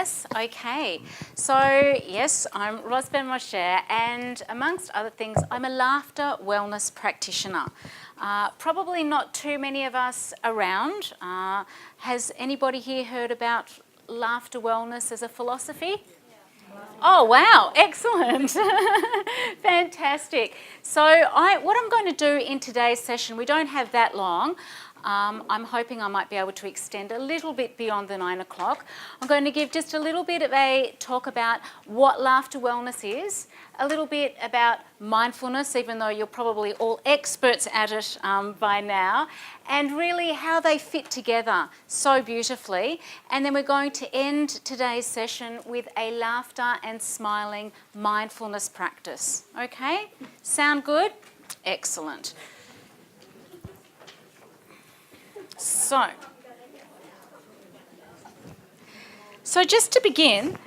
Yes, okay. So, yes, I'm Ben-Moshe, and amongst other things, I'm a laughter wellness practitioner. Probably not too many of us around. Has anybody here heard about laughter wellness as a philosophy? Oh, wow, excellent. Fantastic. So what I'm going to do in today's session, we don't have that long. I'm hoping I might be able to extend a little bit beyond the 9 o'clock. I'm going to give just a little bit of a talk about what laughter wellness is, a little bit about mindfulness, even though you're probably all experts at it by now, and really how they fit together so beautifully. And then we're going to end today's session with a laughter and smiling mindfulness practice. Okay? Sound good? Excellent. So just to begin,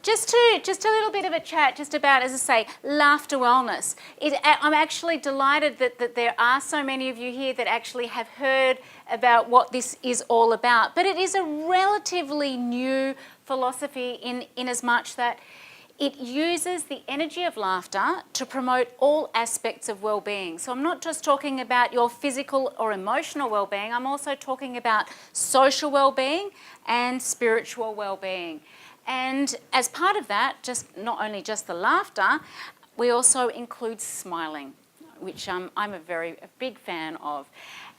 just a little bit of a chat just about, as I say, laughter wellness. I'm actually delighted that there are so many of you here that actually have heard about what this is all about. But it is a relatively new philosophy in as much that it uses the energy of laughter to promote all aspects of well-being. So I'm not just talking about your physical or emotional well-being, I'm also talking about social well-being and spiritual well-being. And as part of that, not only just the laughter, we also include smiling, which I'm a big fan of.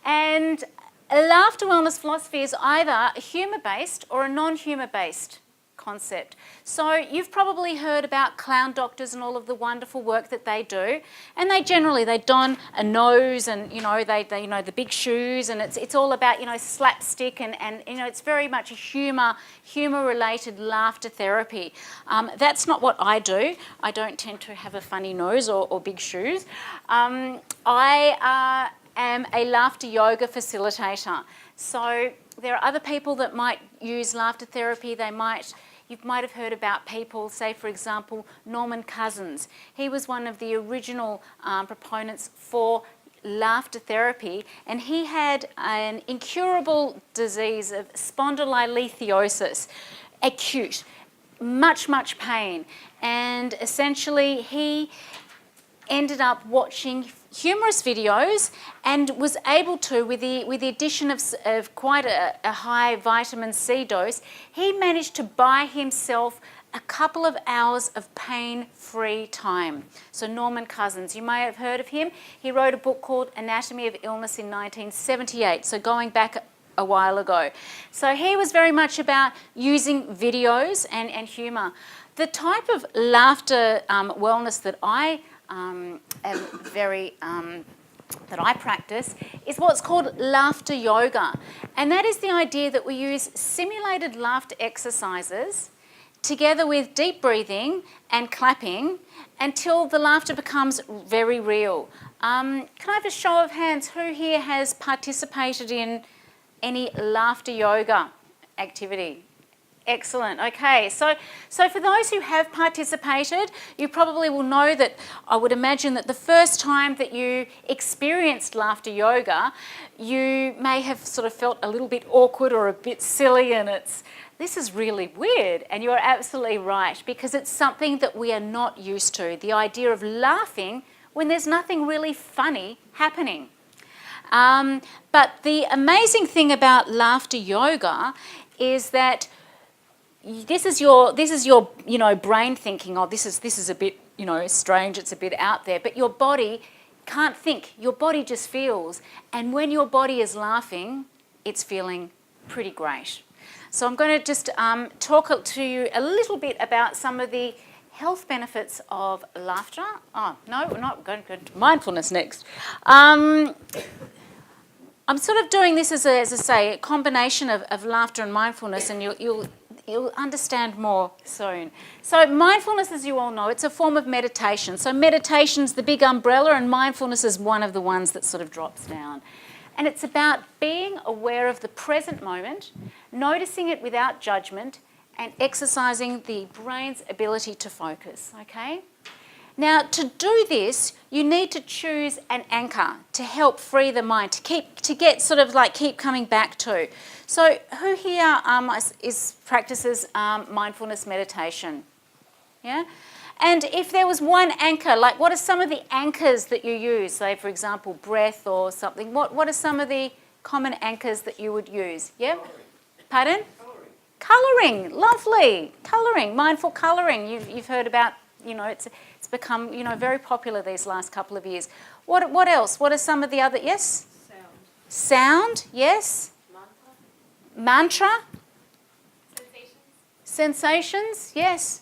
And a laughter wellness philosophy is either a humour-based or a non-humour-based concept. So you've probably heard about clown doctors and all of the wonderful work that they do, and they don a nose and they the big shoes, and it's all about slapstick and it's very much a humour related laughter therapy. That's not what I do. I don't tend to have a funny nose or big shoes. I am a laughter yoga facilitator. So there are other people that might use laughter therapy. You might have heard about people, say for example, Norman Cousins. He was one of the original proponents for laughter therapy, and he had an incurable disease of spondylolisthesis, acute, much pain, and essentially he ended up watching humorous videos and was able to, with the addition of quite a high vitamin C dose, he managed to buy himself a couple of hours of pain-free time. So Norman Cousins, you may have heard of him. He wrote a book called Anatomy of Illness in 1978, so going back a while ago. So he was very much about using videos and humour. The type of laughter wellness that I that I practice is what's called laughter yoga, and that is the idea that we use simulated laughter exercises together with deep breathing and clapping until the laughter becomes very real. Can I have a show of hands? Who here has participated in any laughter yoga activity? Excellent. Okay, so for those who have participated, you probably will know that I would imagine that the first time that you experienced laughter yoga, you may have sort of felt a little bit awkward or a bit silly, and this is really weird, and you're absolutely right, because it's something that we are not used to, the idea of laughing when there's nothing really funny happening. But the amazing thing about laughter yoga is that this is your brain thinking, oh, this is a bit strange, it's a bit out there, but your body can't think, your body just feels, and when your body is laughing, it's feeling pretty great. So I'm going to just talk to you a little bit about some of the health benefits of laughter. Oh no, we're not going to mindfulness next. I'm sort of doing this as I say, a combination of laughter and mindfulness, and you'll understand more soon. So mindfulness, as you all know, it's a form of meditation. So meditation's the big umbrella, and mindfulness is one of the ones that sort of drops down. And it's about being aware of the present moment, noticing it without judgment, and exercising the brain's ability to focus, okay? Now, to do this, you need to choose an anchor to help free the mind, to keep coming back to. So, who here practices mindfulness meditation? Yeah? And if there was one anchor, like what are some of the anchors that you use? Say, for example, breath or something. What are some of the common anchors that you would use? Yeah? Pardon? Colouring. Lovely. Colouring, mindful colouring. You've heard about, it's become, very popular these last couple of years. What else? What are some of the other, yes? Sound, yes. Mantra. Sensations, yes.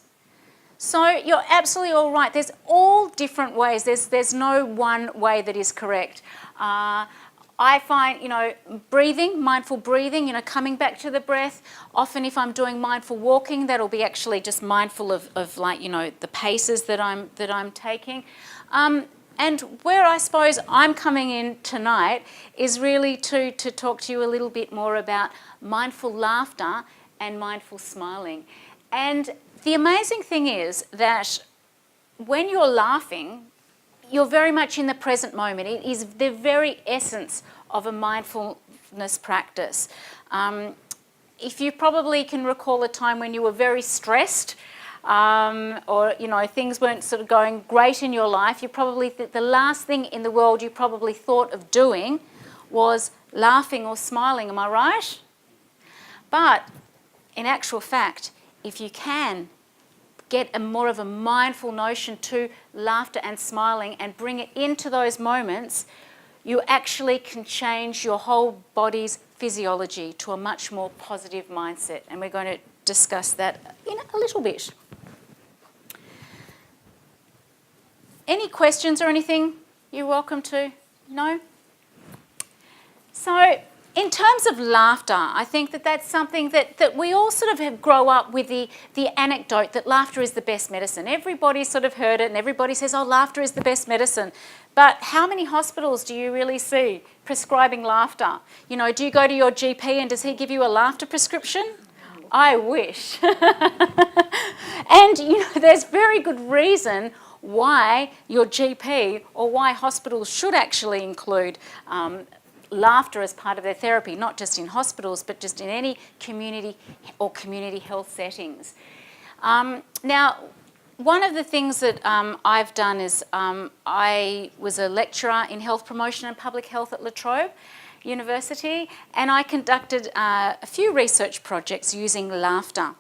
So you're absolutely all right. There's all different ways. There's no one way that is correct. I find, breathing, mindful breathing, coming back to the breath. Often if I'm doing mindful walking, that'll be actually just mindful of the paces that I'm taking. And where I suppose I'm coming in tonight is really to talk to you a little bit more about mindful laughter and mindful smiling. And the amazing thing is that when you're laughing, you're very much in the present moment. It is the very essence of a mindfulness practice. If you probably can recall a time when you were very stressed, or things weren't sort of going great in your life, you probably the last thing in the world you probably thought of doing was laughing or smiling. Am I right? But in actual fact, if you can get more of a mindful notion to laughter and smiling and bring it into those moments, you actually can change your whole body's physiology to a much more positive mindset. And we're going to discuss that in a little bit. Any questions or anything you're welcome to? No? So, in terms of laughter, I think that's something that we all sort of grow up with the anecdote that laughter is the best medicine. Everybody sort of heard it and everybody says, oh, laughter is the best medicine. But how many hospitals do you really see prescribing laughter? Do you go to your GP and does he give you a laughter prescription? I wish. And, there's very good reason why your GP or why hospitals should actually include laughter as part of their therapy, not just in hospitals, but just in any community or community health settings. Now, one of the things that I've done is I was a lecturer in health promotion and public health at La Trobe University, and I conducted a few research projects using laughter.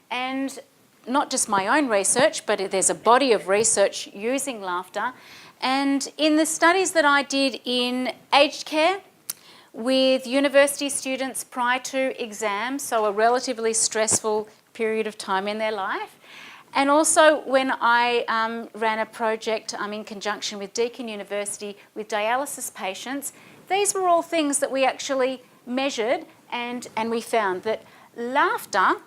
And not just my own research, but there's a body of research using laughter. And in the studies that I did in aged care, with university students prior to exams, so a relatively stressful period of time in their life. And also when I ran a project in conjunction with Deakin University with dialysis patients, these were all things that we actually measured and we found that laughter,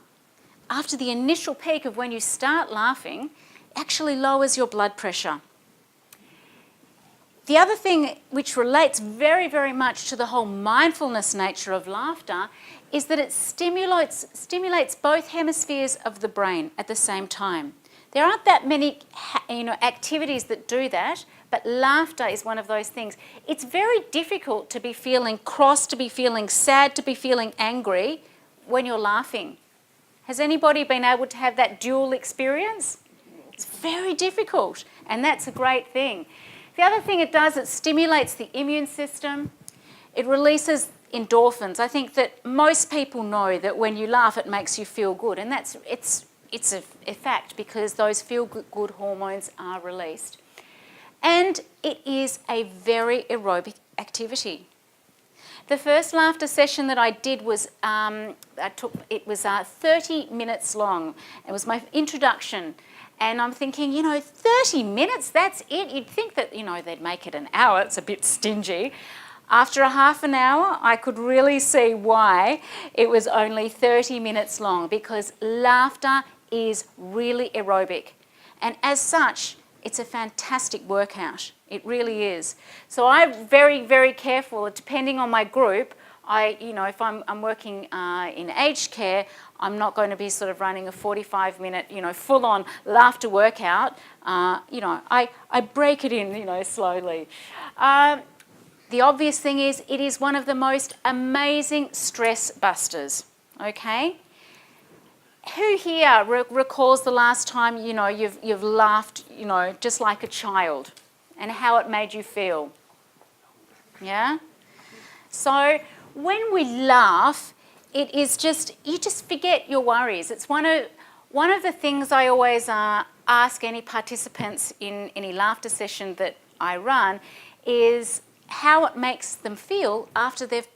after the initial peak of when you start laughing, actually lowers your blood pressure. The other thing which relates very, very much to the whole mindfulness nature of laughter is that it stimulates both hemispheres of the brain at the same time. There aren't that many activities that do that, but laughter is one of those things. It's very difficult to be feeling cross, to be feeling sad, to be feeling angry when you're laughing. Has anybody been able to have that dual experience? It's very difficult, and that's a great thing. The other thing it does, it stimulates the immune system. It releases endorphins. I think that most people know that when you laugh, it makes you feel good, and it's a fact because those feel-good hormones are released. And it is a very aerobic activity. The first laughter session that I did was 30 minutes long. It was my introduction. And I'm thinking, 30 minutes, that's it? You'd think that, they'd make it an hour. It's a bit stingy. After a half an hour, I could really see why it was only 30 minutes long, because laughter is really aerobic. And as such, it's a fantastic workout. It really is. So I'm very, very careful, depending on my group, if I'm working in aged care, I'm not going to be sort of running a 45-minute, full-on laughter workout. I break it in, slowly. The obvious thing is it is one of the most amazing stress busters, okay? Who here recalls the last time, you've laughed, just like a child and how it made you feel? Yeah? So when we laugh, it is you just forget your worries. It's one of the things I always ask any participants in any laughter session that I run is how it makes them feel after they've,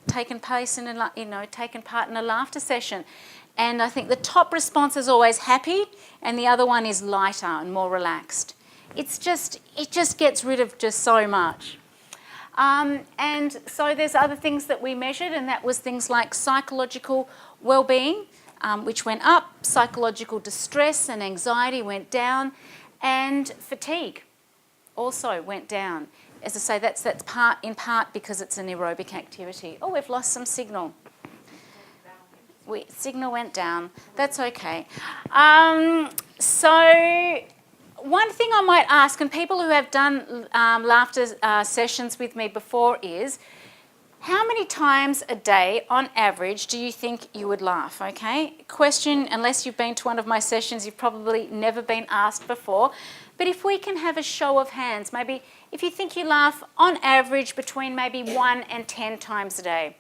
taken part in a laughter session. And I think the top response is always happy, and the other one is lighter and more relaxed. It just gets rid of just so much. And so there's other things that we measured, and that was things like psychological well-being, which went up, psychological distress and anxiety went down, and fatigue also went down. As I say, that's in part because it's an aerobic activity. Oh, we've lost some signal. Signal went down. That's okay. So one thing I might ask, and people who have done laughter sessions with me before, is how many times a day on average do you think you would laugh? Okay, question, unless you've been to one of my sessions, you've probably never been asked before. But if we can have a show of hands, maybe if you think you laugh on average between maybe 1 and 10 times a day.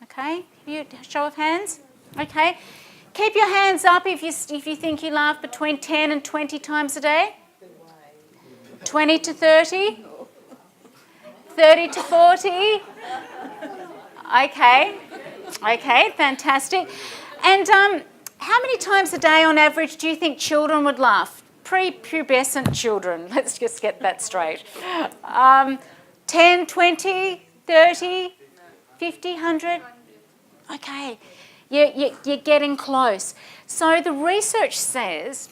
Okay, show of hands. Okay, keep your hands up if you think you laugh between 10 and 20 times a day. 20 to 30. 30 to 40. Okay, fantastic. And how many times a day on average do you think children would laugh? Prepubescent children, let's just get that straight. 10, 20, 30, 50, 100? Okay, you're getting close. So the research says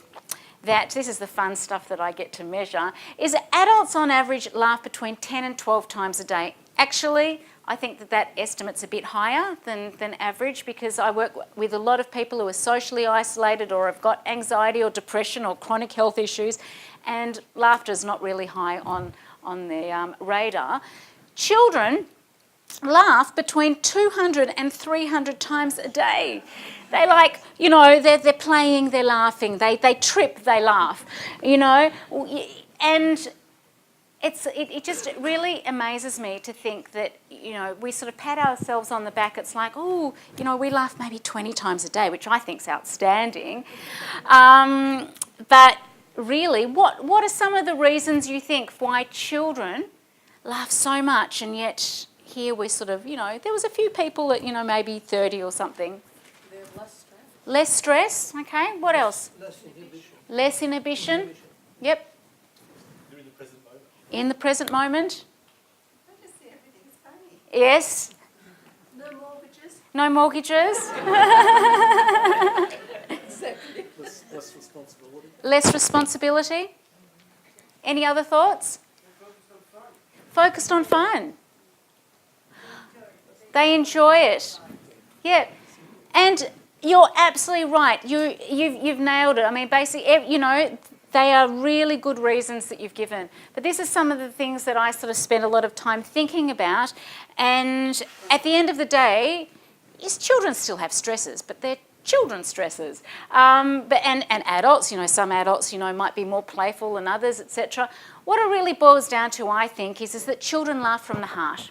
that, this is the fun stuff that I get to measure, is adults on average laugh between 10 and 12 times a day. Actually, I think that estimate's a bit higher than average, because I work with a lot of people who are socially isolated or have got anxiety or depression or chronic health issues, and laughter's not really high on their radar. Children laugh between 200 and 300 times a day. They they're playing, they're laughing. They trip, they laugh, and it just really amazes me to think that, we sort of pat ourselves on the back. It's like, we laugh maybe 20 times a day, which I think's outstanding. But really, what are some of the reasons you think why children laugh so much, and yet here we're sort of, there was a few people that, maybe 30 or something. They have less stress. Less stress, okay. What else? Less inhibition. Yep. They're in the present moment. In the present moment. I just see everything's funny. Yes. No mortgages. No mortgages. Exactly. Less responsibility. Less responsibility. Any other thoughts? Focused on fun. They enjoy it. Yeah. And you're absolutely right. You've nailed it. I mean, basically, they are really good reasons that you've given. But this is some of the things that I sort of spend a lot of time thinking about. And at the end of the day, yes, children still have stresses, but they're children's stresses. And adults, some adults, might be more playful than others, etc. What it really boils down to, I think, is that children laugh from the heart.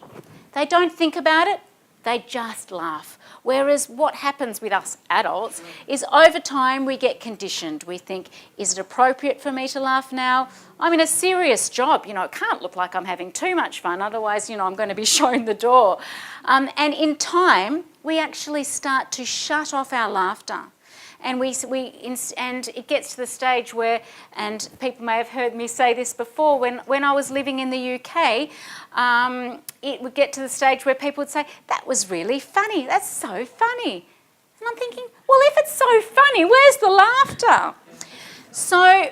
They don't think about it. They just laugh. Whereas what happens with us adults is over time we get conditioned. We think, is it appropriate for me to laugh now? I'm in a serious job. It can't look like I'm having too much fun. Otherwise, I'm going to be shown the door. And in time, we actually start to shut off our laughter. And and it gets to the stage where, and people may have heard me say this before, when I was living in the UK, it would get to the stage where people would say, that was really funny, that's so funny. And I'm thinking, well, if it's so funny, where's the laughter? So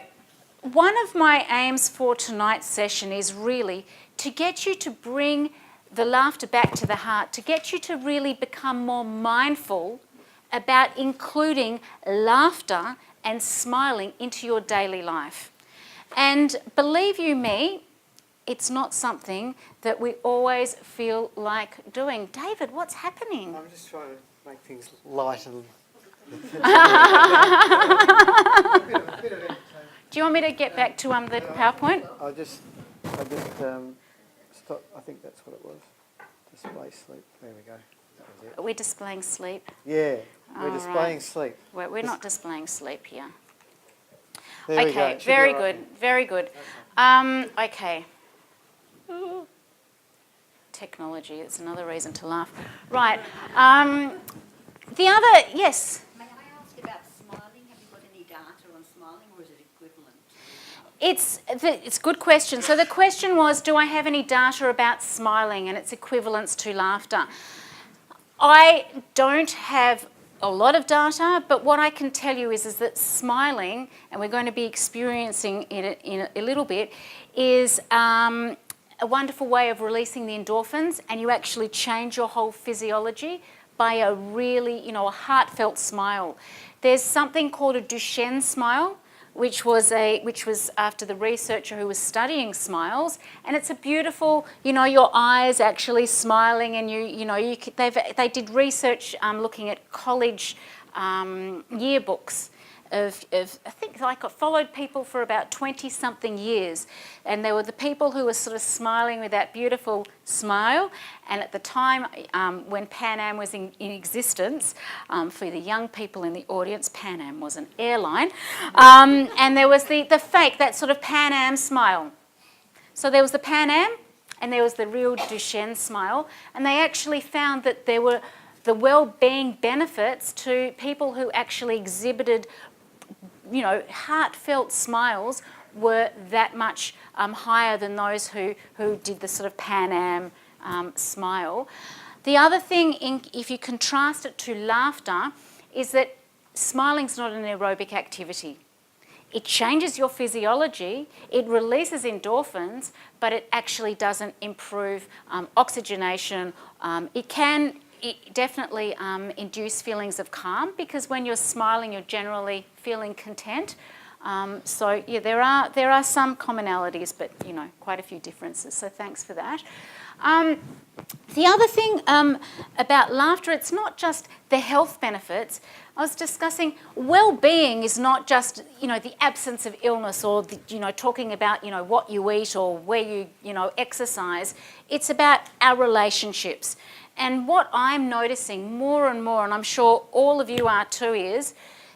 one of my aims for tonight's session is really to get you to bring the laughter back to the heart to get you to really become more mindful about including laughter and smiling into your daily life. And believe you me, it's not something that we always feel like doing. David, what's happening? I'm just trying to make things light and bit of entertainment. Do you want me to get back to the PowerPoint? I just stop. I think that's what it was. Display sleep. There we go. That was it. We're displaying sleep. Yeah, we're All displaying right. sleep. We're not displaying sleep here. There we go. Okay, It should be very all right. good, very good. Okay. Technology, it's another reason to laugh. Right. The other, yes. May I ask about smiling? Have you got any data on smiling, or is it equivalent? It's a good question. So the question was, do I have any data about smiling and its equivalence to laughter? I don't have a lot of data, but what I can tell you is that smiling, and we're going to be experiencing it in a little bit, is a wonderful way of releasing the endorphins, and you actually change your whole physiology by a really, a heartfelt smile. There's something called a Duchenne smile, which was after the researcher who was studying smiles, and it's a beautiful, your eyes actually smiling, and they did research looking at college yearbooks of I think I followed people for about 20-something years, and there were the people who were sort of smiling with that beautiful smile, and at the time when Pan Am was in existence, for the young people in the audience, Pan Am was an airline, and there was the fake, that sort of Pan Am smile. So there was the Pan Am and there was the real Duchenne smile, and they actually found that there were the well-being benefits to people who actually exhibited heartfelt smiles were that much higher than those who did the sort of Pan Am smile. The other thing, if you contrast it to laughter, is that smiling's not an aerobic activity. It changes your physiology, it releases endorphins, but it actually doesn't improve oxygenation. It definitely induce feelings of calm, because when you're smiling, you're generally feeling content. So yeah, there are some commonalities, but quite a few differences. So thanks for that. The other thing about laughter, it's not just the health benefits. I was discussing well-being is not just the absence of illness, or talking about what you eat or where you exercise. It's about our relationships. And what I'm noticing more and more, and I'm sure all of you are too, is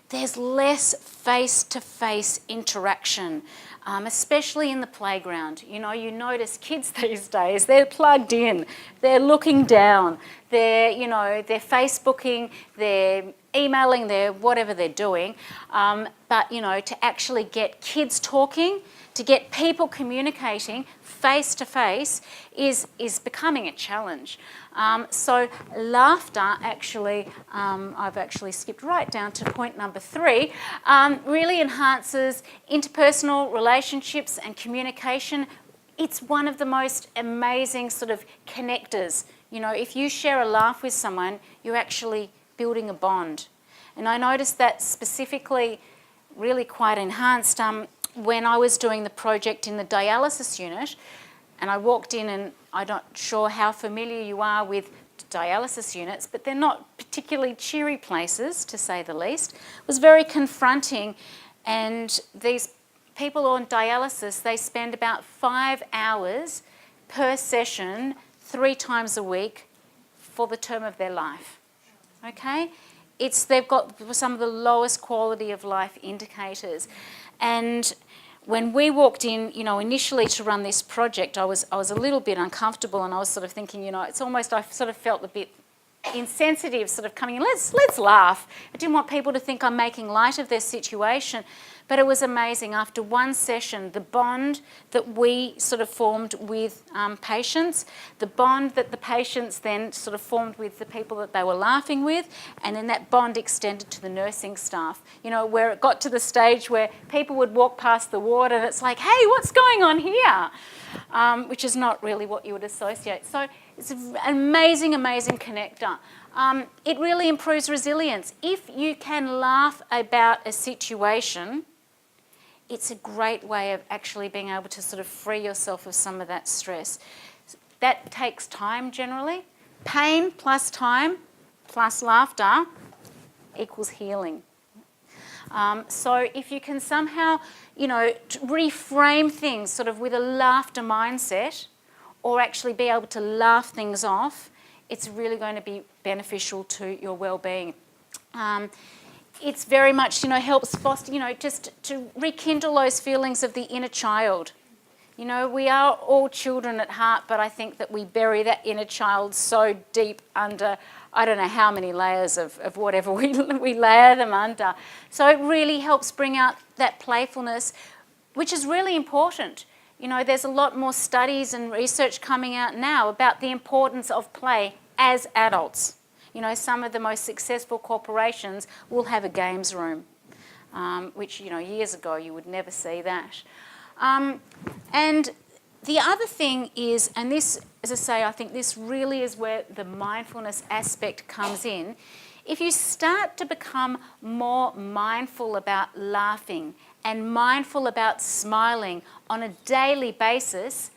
there's less face-to-face interaction, especially in the playground. You notice kids these days, they're plugged in, they're looking down, they're Facebooking, they're emailing, they're whatever they're doing. But to actually get kids talking, to get people communicating face-to-face is becoming a challenge. So laughter actually, I've actually skipped right down to point number 3, really enhances interpersonal relationships and communication. It's one of the most amazing sort of connectors. If you share a laugh with someone, you're actually building a bond. And I noticed that specifically really quite enhanced when I was doing the project in the dialysis unit, and I walked in, and I'm not sure how familiar you are with dialysis units, but they're not particularly cheery places, to say the least. It was very confronting, and these people on dialysis, they spend about 5 hours per session 3 times a week for the term of their life. Okay? They've got some of the lowest quality of life indicators. And when we walked in, initially to run this project, I was a little bit uncomfortable, and I was sort of thinking, it's almost, I sort of felt a bit insensitive sort of coming in, let's laugh. I didn't want people to think I'm making light of their situation. But it was amazing. After one session, the bond that we sort of formed with patients, the bond that the patients then sort of formed with the people that they were laughing with, and then that bond extended to the nursing staff, where it got to the stage where people would walk past the ward and it's like, hey, what's going on here? Which is not really what you would associate. So It's an amazing, amazing connector. It really improves resilience. If you can laugh about a situation, it's a great way of actually being able to sort of free yourself of some of that stress. That takes time generally. Pain plus time plus laughter equals healing. So if you can somehow, reframe things sort of with a laughter mindset, or actually be able to laugh things off, it's really going to be beneficial to your well-being. It's very much, helps foster, just to rekindle those feelings of the inner child. We are all children at heart, but I think that we bury that inner child so deep under, I don't know how many layers of whatever we layer them under. So it really helps bring out that playfulness, which is really important. There's a lot more studies and research coming out now about the importance of play as adults. Some of the most successful corporations will have a games room, which, years ago you would never see that. And the other thing is, and this, as I say, I think this really is where the mindfulness aspect comes in. If you start to become more mindful about laughing and mindful about smiling on a daily basis,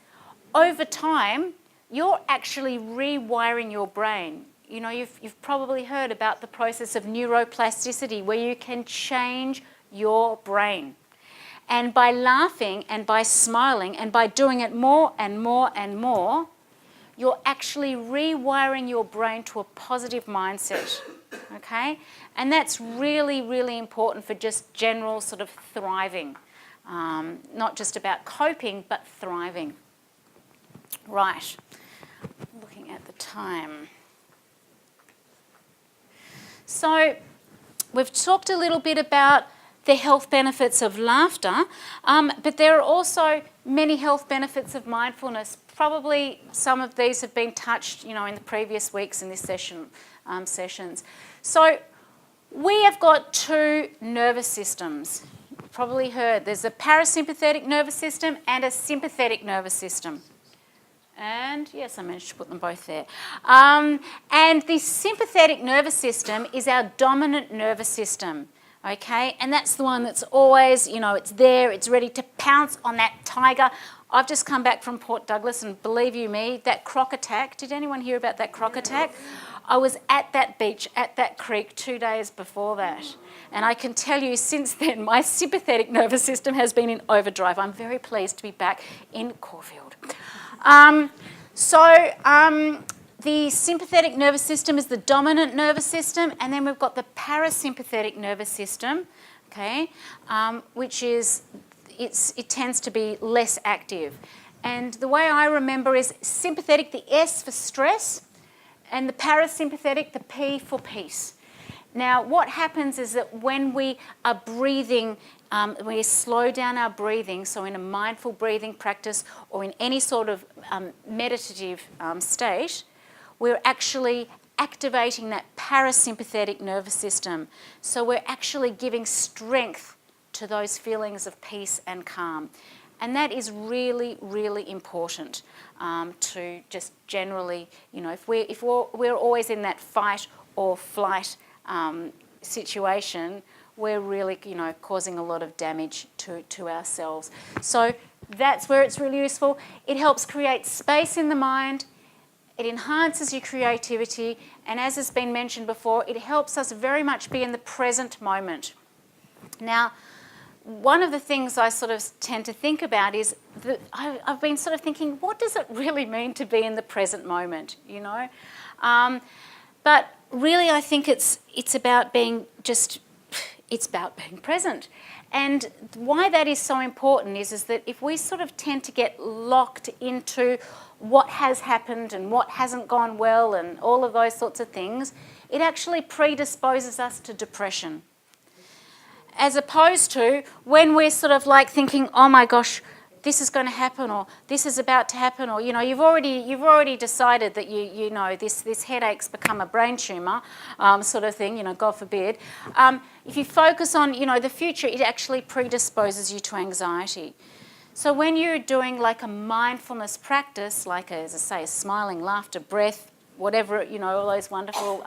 over time, you're actually rewiring your brain. You've probably heard about the process of neuroplasticity, where you can change your brain. And by laughing and by smiling and by doing it more and more and more, you're actually rewiring your brain to a positive mindset, okay? And that's really, really important for just general sort of thriving. Not just about coping, but thriving. Right, looking at the time. So we've talked a little bit about the health benefits of laughter, but there are also many health benefits of mindfulness. Probably some of these have been touched, in the previous weeks in this sessions. So we have got two nervous systems. You've probably heard there's a parasympathetic nervous system and a sympathetic nervous system. And yes, I managed to put them both there. And the sympathetic nervous system is our dominant nervous system. Okay, and that's the one that's always, it's there, it's ready to pounce on that tiger. I've just come back from Port Douglas, and believe you me, that croc attack, did anyone hear about that croc attack? I was at that beach, at that creek 2 days before that. And I can tell you since then, my sympathetic nervous system has been in overdrive. I'm very pleased to be back in Caulfield. The sympathetic nervous system is the dominant nervous system, and then we've got the parasympathetic nervous system, okay, which is, it tends to be less active. And the way I remember is sympathetic, the S for stress, and the parasympathetic, the P for peace. Now, what happens is that when we are breathing, we slow down our breathing, so in a mindful breathing practice or in any sort of meditative state, we're actually activating that parasympathetic nervous system. So we're actually giving strength to those feelings of peace and calm. And that is really, really important to just generally, if we're always in that fight or flight situation, we're really, causing a lot of damage to ourselves. So that's where it's really useful. It helps create space in the mind. It enhances your creativity, and as has been mentioned before, it helps us very much be in the present moment. Now, one of the things I sort of tend to think about is that I've been sort of thinking, what does it really mean to be in the present moment, But really, I think it's about being present. And why that is so important is that if we sort of tend to get locked into what has happened and what hasn't gone well and all of those sorts of things, it actually predisposes us to depression. As opposed to when we're sort of like thinking, oh my gosh, this is going to happen, or this is about to happen, or you've already decided that this headache's become a brain tumour, sort of thing, God forbid. If you focus on the future, it actually predisposes you to anxiety. So when you're doing like a mindfulness practice, like as I say, smiling, laughter, breath, whatever, you know, all those wonderful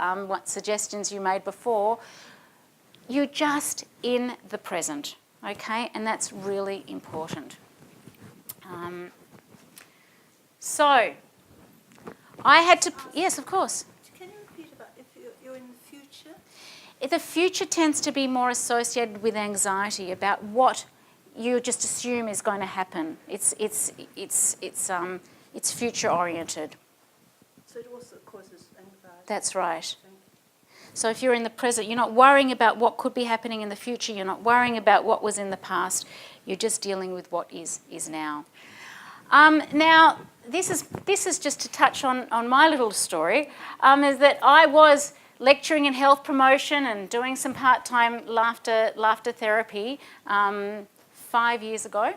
suggestions you made before, you're just in the present, okay? And that's really important. So I had to, yes, of course. Can you repeat about if you're in the future? The future tends to be more associated with anxiety about what you just assume is going to happen. It's future oriented. So it also causes anxiety. That's right. So if you're in the present, you're not worrying about what could be happening in the future. You're not worrying about what was in the past. You're just dealing with what is now. Now, this is just to touch on my little story, is that I was lecturing in health promotion and doing some part-time laughter therapy 5 years ago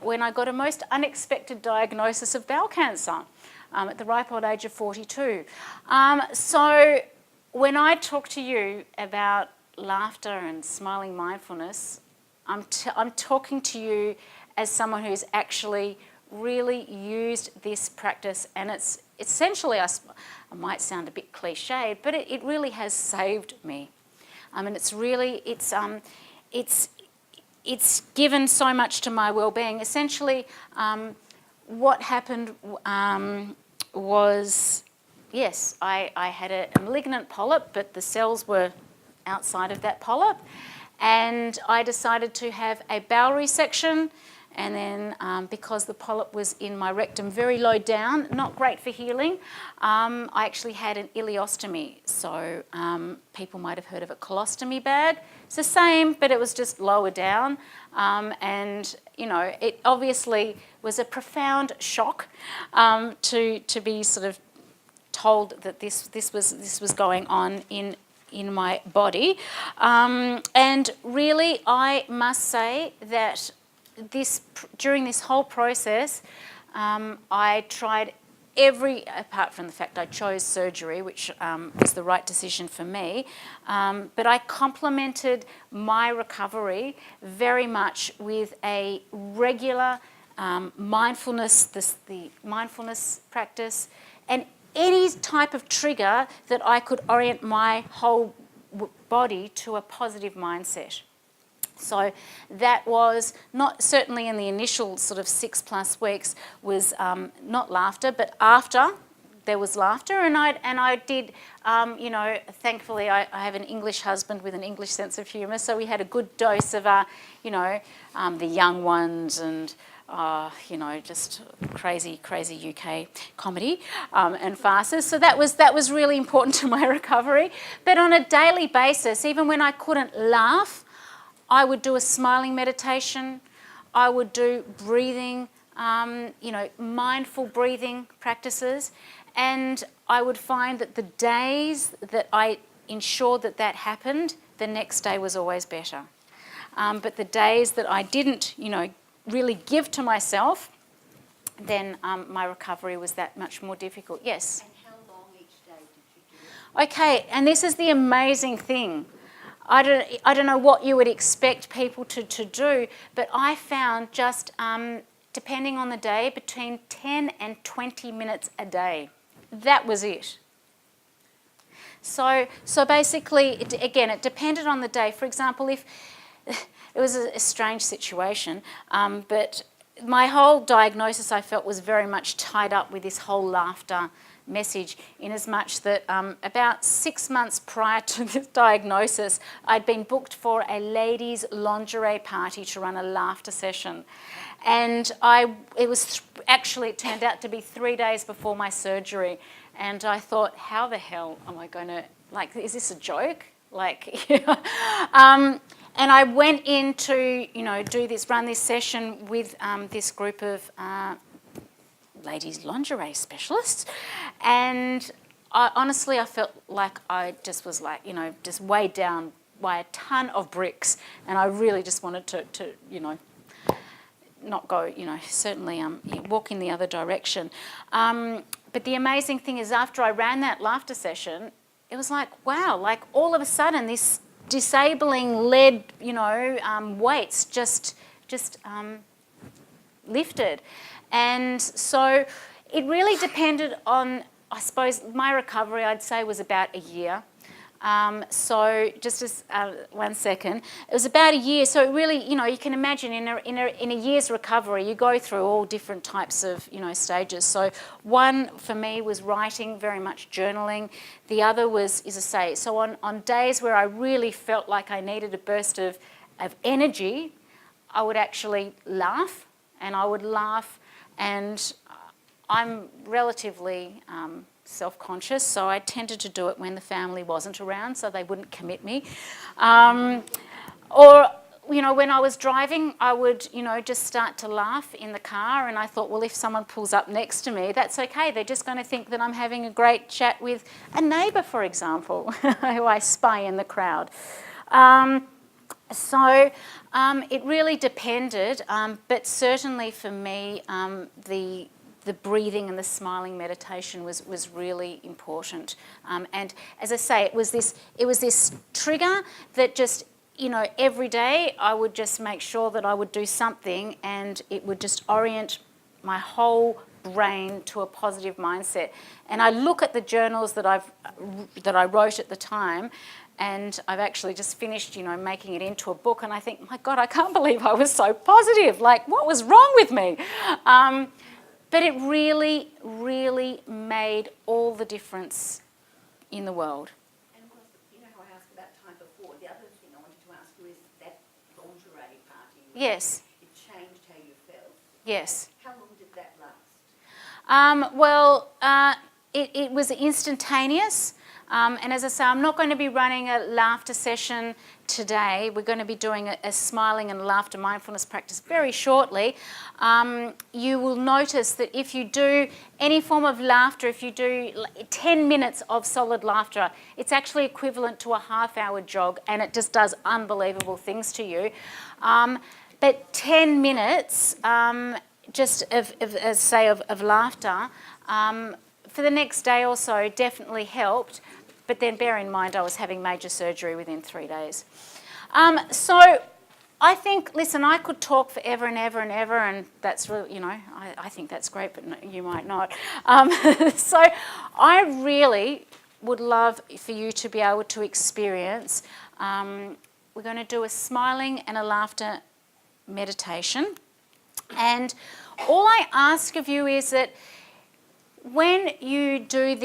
when I got a most unexpected diagnosis of bowel cancer at the ripe old age of 42. So when I talk to you about laughter and smiling mindfulness, I'm talking to you as someone who's actually really used this practice, and it's essentially, I might sound a bit cliched, but it really has saved me. And it's really, it's given so much to my well-being. Essentially, what happened was, yes, I had a malignant polyp, but the cells were outside of that polyp, and I decided to have a bowel resection. And then because the polyp was in my rectum very low down, not great for healing, I actually had an ileostomy. So people might have heard of a colostomy bag. It's the same, but it was just lower down. And, you know, it obviously was a profound shock to be sort of told that this was going on in my body. And really, I must say that during this whole process, I tried apart from the fact I chose surgery, which was the right decision for me, but I complemented my recovery very much with a regular mindfulness, the mindfulness practice, and any type of trigger that I could orient my whole body to a positive mindset. So that was not, certainly in the initial sort of 6+ weeks, was not laughter, but after there was laughter, and I did, you know, thankfully I have an English husband with an English sense of humour, so we had a good dose of, you know, the young ones and, you know, just crazy UK comedy and farces. So that was really important to my recovery. But on a daily basis, even when I couldn't laugh, I would do a smiling meditation. I would do breathing, you know, mindful breathing practices. And I would find that the days that I ensured that happened, the next day was always better. But the days that I didn't, you know, really give to myself, then my recovery was that much more difficult. Yes? And how long each day did you do it? Okay, and this is the amazing thing. I don't know what you would expect people to do, but I found just, depending on the day, between 10 and 20 minutes a day. That was it. So basically, it depended on the day. For example, if it was a strange situation, but my whole diagnosis, I felt, was very much tied up with this whole laughter message, in as much that about 6 months prior to this diagnosis, I'd been booked for a ladies' lingerie party to run a laughter session. And it turned out to be 3 days before my surgery. And I thought, how the hell am I going to, like, is this a joke? Like, and I went in to, you know, run this session with this group of ladies' lingerie specialists, and honestly, I felt like I just was like, you know, just weighed down by a ton of bricks, and I really just wanted to you know, not go, you know, certainly walk in the other direction. But the amazing thing is, after I ran that laughter session, it was like, wow, like all of a sudden this disabling lead, you know, weights just lifted. And so it really depended on, I suppose, my recovery, I'd say, was about a year. So just as 1 second, it was about a year. So it really, you can imagine in a year's recovery, you go through all different types of, stages. So one for me was writing, very much journaling. The other was, as I say, so on days where I really felt like I needed a burst of energy, I would actually laugh, and I'm relatively self-conscious, so I tended to do it when the family wasn't around, so they wouldn't commit me. Or, when I was driving, I would, just start to laugh in the car, and I thought, well, if someone pulls up next to me, that's okay. They're just going to think that I'm having a great chat with a neighbour, for example, who I spy in the crowd. So it really depended, but certainly for me, the breathing and the smiling meditation was really important. And as I say, it was this trigger that just, every day I would just make sure that I would do something, and it would just orient my whole brain to a positive mindset. And I look at the journals that I wrote at the time, and I've actually just finished, making it into a book, and I think, my God, I can't believe I was so positive. Like, what was wrong with me? But it really, really made all the difference in the world. And how I asked about time before, the other thing I wanted to ask you is that lingerie party. Yes. It changed how you felt. Yes. How long did that last? It was instantaneous. And as I say, I'm not going to be running a laughter session today. We're going to be doing a smiling and laughter mindfulness practice very shortly. You will notice that if you do any form of laughter, if you do 10 minutes of solid laughter, it's actually equivalent to a half-hour jog, and it just does unbelievable things to you. But 10 minutes just of laughter for the next day or so definitely helped. But then bear in mind I was having major surgery within 3 days. So I think, listen, I could talk forever and ever and ever, and that's really, I think that's great, but no, you might not. So I really would love for you to be able to experience. We're going to do a smiling and a laughter meditation. And all I ask of you is that when you do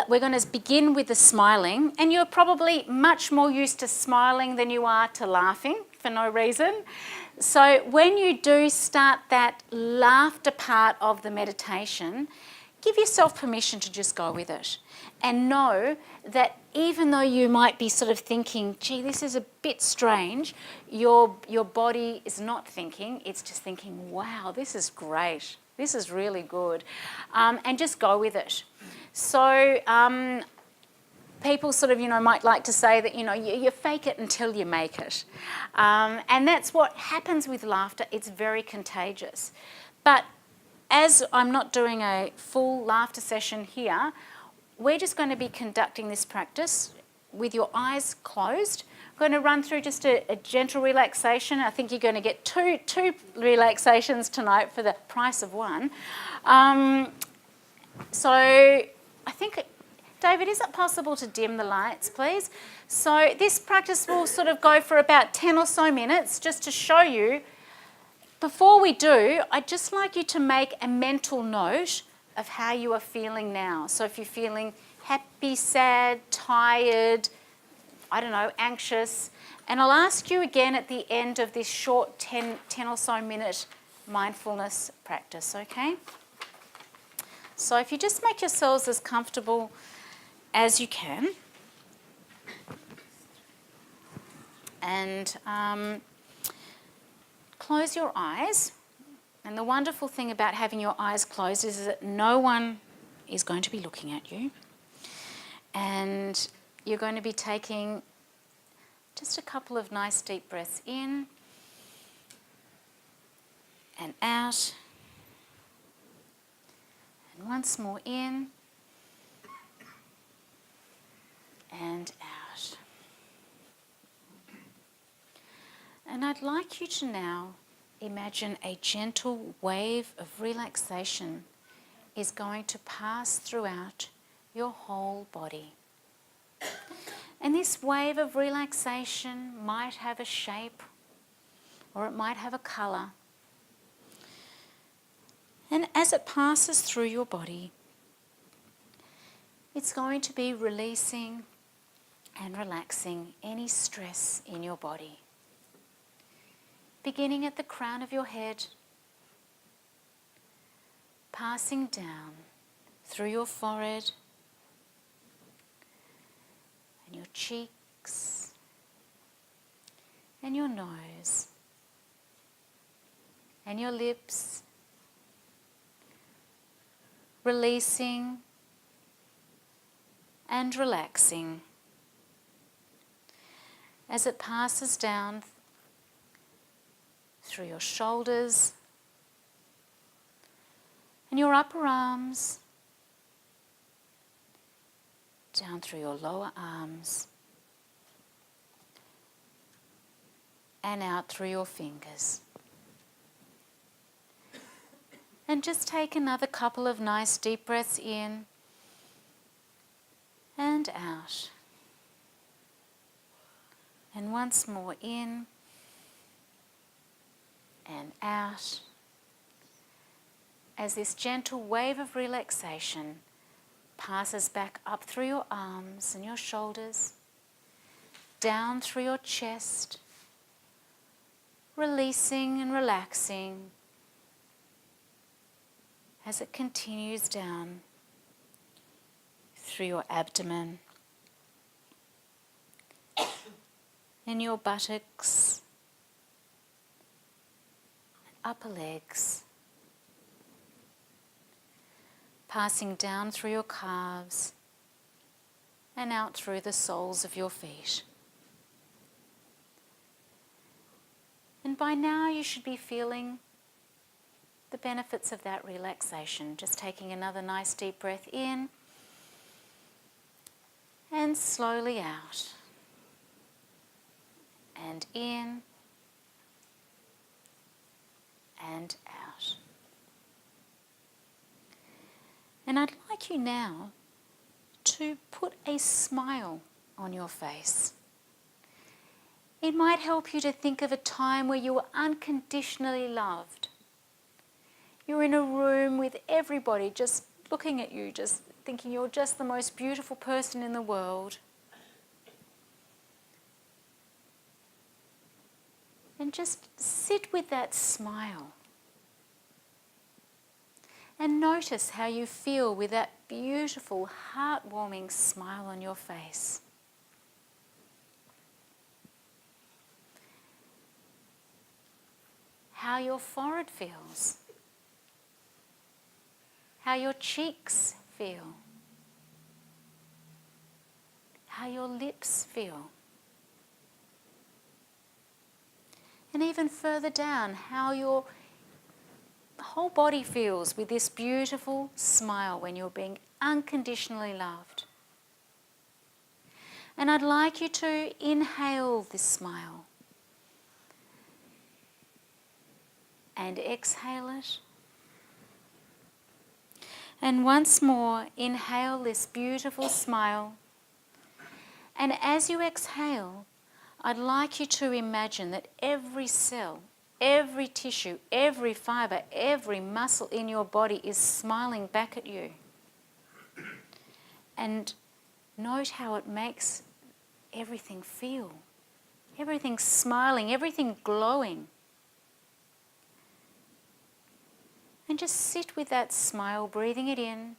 we're going to begin with the smiling, and you're probably much more used to smiling than you are to laughing for no reason. So when you do start that laughter part of the meditation, give yourself permission to just go with it, and know that even though you might be sort of thinking, gee, this is a bit strange, your body is not thinking, it's just thinking, wow, this is great. This is really good. And just go with it. So people sort of, might like to say that, you fake it until you make it. And that's what happens with laughter. It's very contagious. But as I'm not doing a full laughter session here, we're just going to be conducting this practice with your eyes closed. I'm going to run through just a gentle relaxation. I think you're going to get two relaxations tonight for the price of one. So I think, David, is it possible to dim the lights, please? So this practice will sort of go for about 10 or so minutes, just to show you. Before we do, I'd just like you to make a mental note of how you are feeling now. So if you're feeling happy, sad, tired, anxious. And I'll ask you again at the end of this short 10 or so minute mindfulness practice, okay? So if you just make yourselves as comfortable as you can. And close your eyes. And the wonderful thing about having your eyes closed is that no one is going to be looking at you. And you're going to be taking just a couple of nice deep breaths in and out. And once more in and out. And I'd like you to now imagine a gentle wave of relaxation is going to pass throughout your whole body. And this wave of relaxation might have a shape or it might have a colour. And as it passes through your body, it's going to be releasing and relaxing any stress in your body. Beginning at the crown of your head, passing down through your forehead and your cheeks and your nose and your lips, releasing and relaxing as it passes down through your shoulders and your upper arms, down through your lower arms and out through your fingers. And just take another couple of nice deep breaths in and out. And once more in and out, as this gentle wave of relaxation passes back up through your arms and your shoulders, down through your chest, releasing and relaxing as it continues down through your abdomen and your buttocks, and upper legs, passing down through your calves and out through the soles of your feet. And by now you should be feeling the benefits of that relaxation. Just taking another nice deep breath in and slowly out. And in and out. And I'd like you now to put a smile on your face. It might help you to think of a time where you were unconditionally loved. You're in a room with everybody just looking at you, just thinking you're just the most beautiful person in the world. And just sit with that smile. And notice how you feel with that beautiful, heartwarming smile on your face. How your forehead feels. How your cheeks feel. How your lips feel. And even further down, how your whole body feels with this beautiful smile when you're being unconditionally loved. And I'd like you to inhale this smile and exhale it. And once more, inhale this beautiful smile. And as you exhale, I'd like you to imagine that every cell, every tissue, every fibre, every muscle in your body is smiling back at you. And note how it makes everything feel. Everything smiling, everything glowing. And just sit with that smile, breathing it in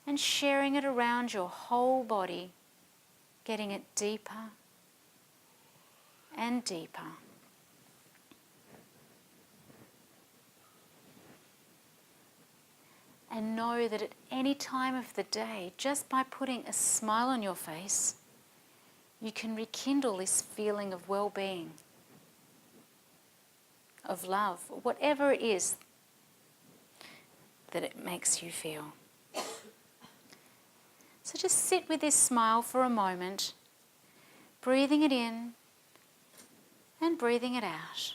and sharing it around your whole body, getting it deeper and deeper. And know that at any time of the day, just by putting a smile on your face, you can rekindle this feeling of well-being, of love, whatever it is that it makes you feel. So just sit with this smile for a moment, breathing it in and breathing it out.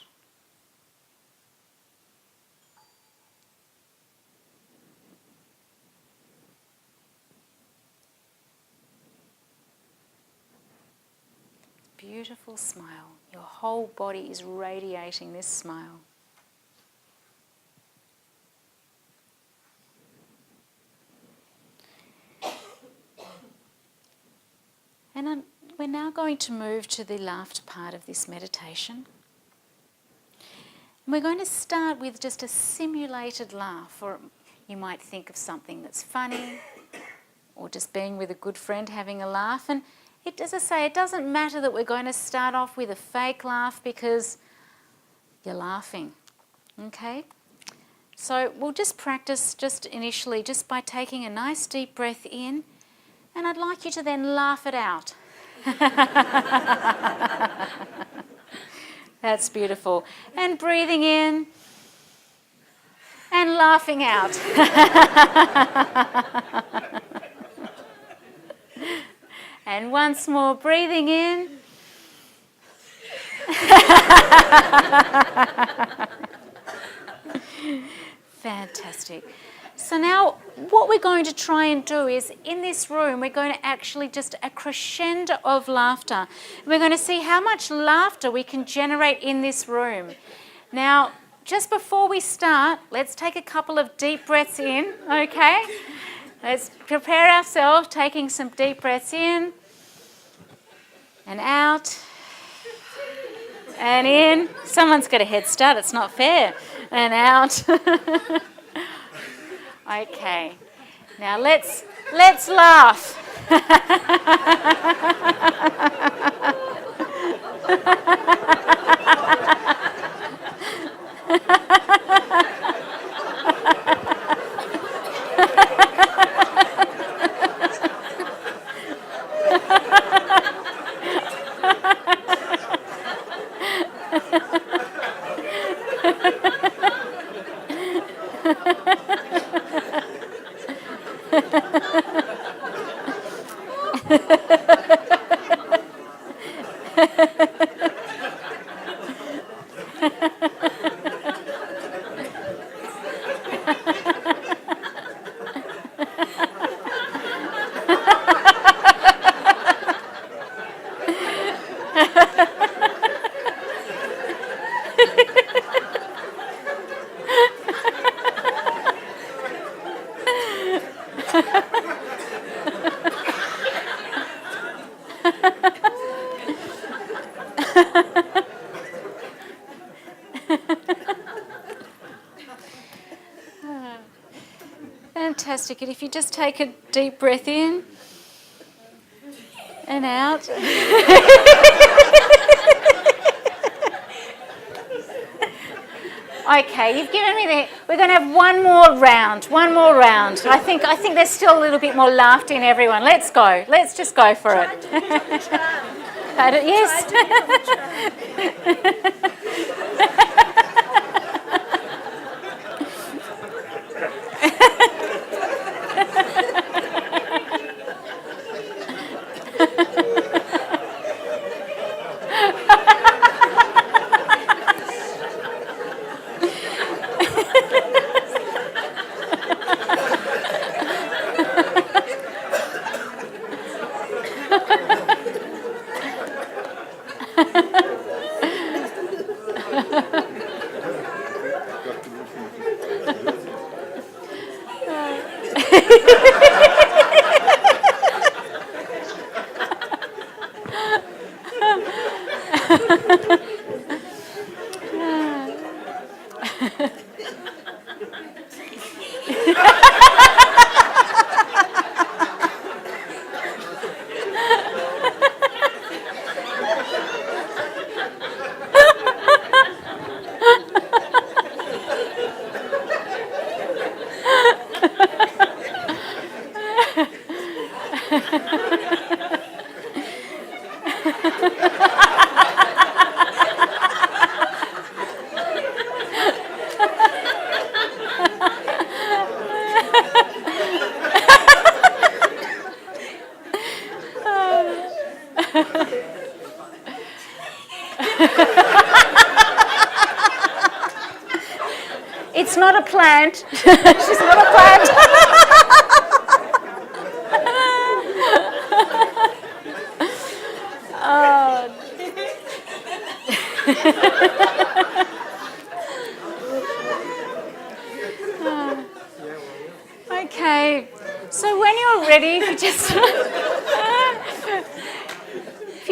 beautiful smile. Your whole body is radiating this smile. And we're now going to move to the laughter part of this meditation. And we're going to start with just a simulated laugh, or you might think of something that's funny, or just being with a good friend having a laugh. And as I say, it doesn't matter that we're going to start off with a fake laugh because you're laughing, okay? So we'll just practice just initially just by taking a nice deep breath in, and I'd like you to then laugh it out. That's beautiful. And breathing in and laughing out. And once more, breathing in. Fantastic. So now what we're going to try and do is, in this room, we're going to actually just a crescendo of laughter. We're going to see how much laughter we can generate in this room. Now, just before we start, let's take a couple of deep breaths in, okay? Let's prepare ourselves, taking some deep breaths in and out and in. Someone's got a head start, it's not fair. And out. Okay. Now let's laugh. Fantastic. And if you just take a deep breath in and out. Okay, you've given me the... We're going to have one more round. I think there's still a little bit more laughter in everyone. Let's go. Let's just go for it. Yes. It's not a plant. She's not a plant. Oh, Okay, so when you're ready, if you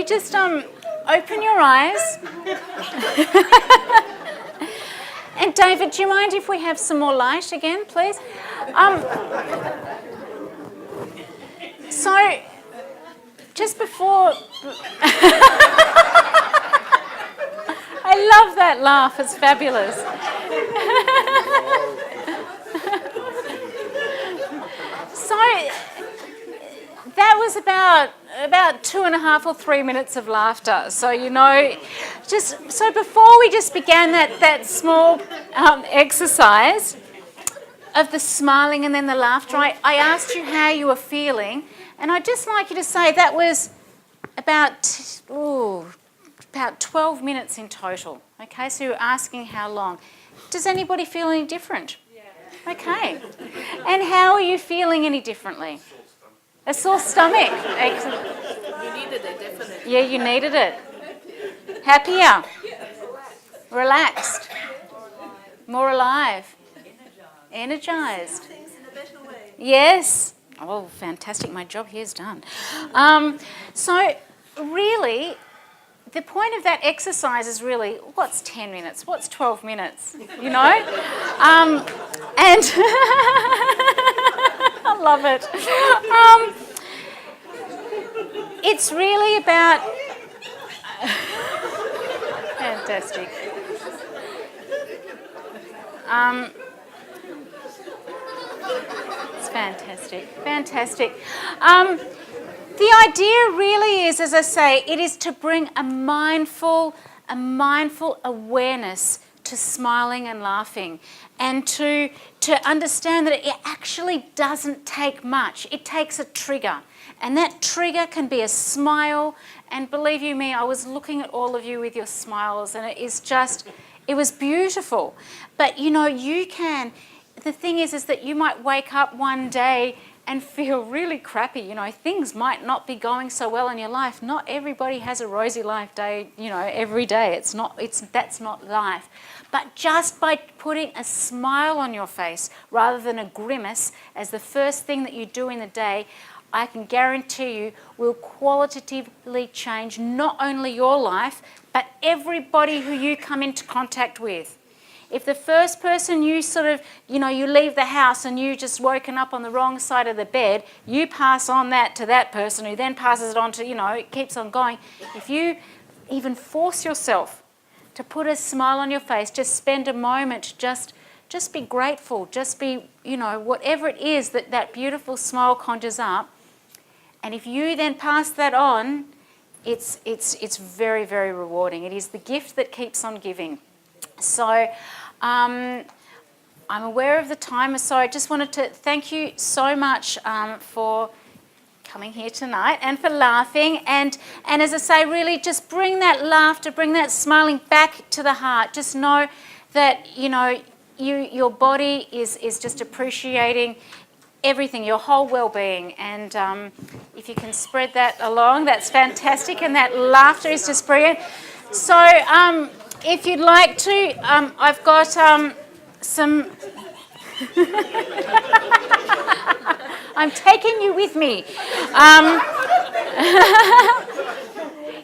just open your eyes. And David, do you mind if we have some more light again, please? So, just before... I love that laugh, it's fabulous. So, that was about 2.5 or 3 minutes of laughter. So, so before we just began that small exercise of the smiling and then the laughter, I asked you how you were feeling, and I'd just like you to say that was about 12 minutes in total. Okay, so you're asking how long. Does anybody feel any different? Yeah. Okay. And how are you feeling any differently? A sore stomach. Excellent. You needed it, definitely. Yeah, you needed it. Happier. Relaxed. More alive. Energized. Yes. Oh, fantastic. My job here is done. So, really, the point of that exercise is really, what's 10 minutes? What's 12 minutes? You know? And I love it. It's really about... Fantastic. It's fantastic. Fantastic. The idea really is, as I say, it is to bring a mindful awareness to smiling and laughing, and to understand that it actually doesn't take much. It takes a trigger, and that trigger can be a smile. And believe you me, I was looking at all of you with your smiles, and it was beautiful. But you can. The thing is that you might wake up one day and feel really crappy. Things might not be going so well in your life. Not everybody has a rosy life day, every day. That's not life. But just by putting a smile on your face rather than a grimace as the first thing that you do in the day, I can guarantee you will qualitatively change not only your life, but everybody who you come into contact with. If the first person you you leave the house and you just woken up on the wrong side of the bed, you pass on that to that person who then passes it on to, it keeps on going. If you even force yourself to put a smile on your face, just spend a moment, just be grateful, just be, whatever it is that beautiful smile conjures up. And if you then pass that on, it's very, very rewarding. It is the gift that keeps on giving. So I'm aware of the time, so I just wanted to thank you so much for coming here tonight and for laughing. And as I say, really just bring that laughter, bring that smiling back to the heart. Just know that, your body is just appreciating everything, your whole well-being. And if you can spread that along, that's fantastic. And that laughter is just brilliant. So if you'd like to, I've got some... I'm taking you with me.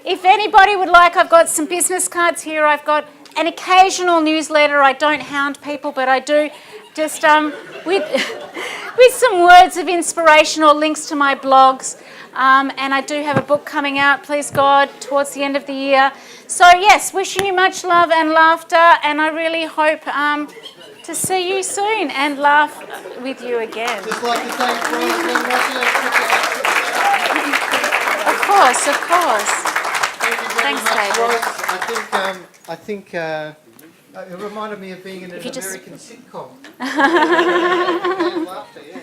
If anybody would like, I've got some business cards here. I've got an occasional newsletter. I don't hound people, but I do just with some words of inspiration or links to my blogs. And I do have a book coming out, please God, towards the end of the year. So yes, wishing you much love and laughter, and I really hope to see you soon and laugh with you again. Just like to thank Ben-Moshe. Of course. Thank you very Thanks, much, David. Ross. I think it reminded me of being in an American sitcom. Laughter, yeah.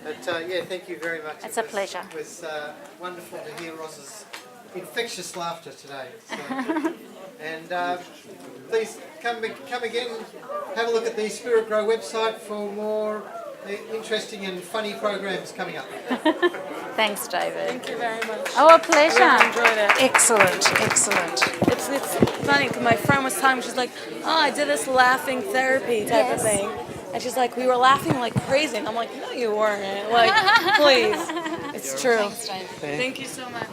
But yeah, thank you very much. It's a pleasure. It was wonderful to hear Ross's infectious laughter today. So, and please come again. Have a look at the Spirit Grow website for more interesting and funny programs coming up. Thanks, David. Thank you very much. Oh, a pleasure. I really enjoyed it. Excellent, excellent. It's funny because my friend was telling me, she's like, oh, I did this laughing therapy type of thing. And she's like, we were laughing like crazy. And I'm like, no, you weren't. Like, please. It's true. Thanks, David. Thank you so much.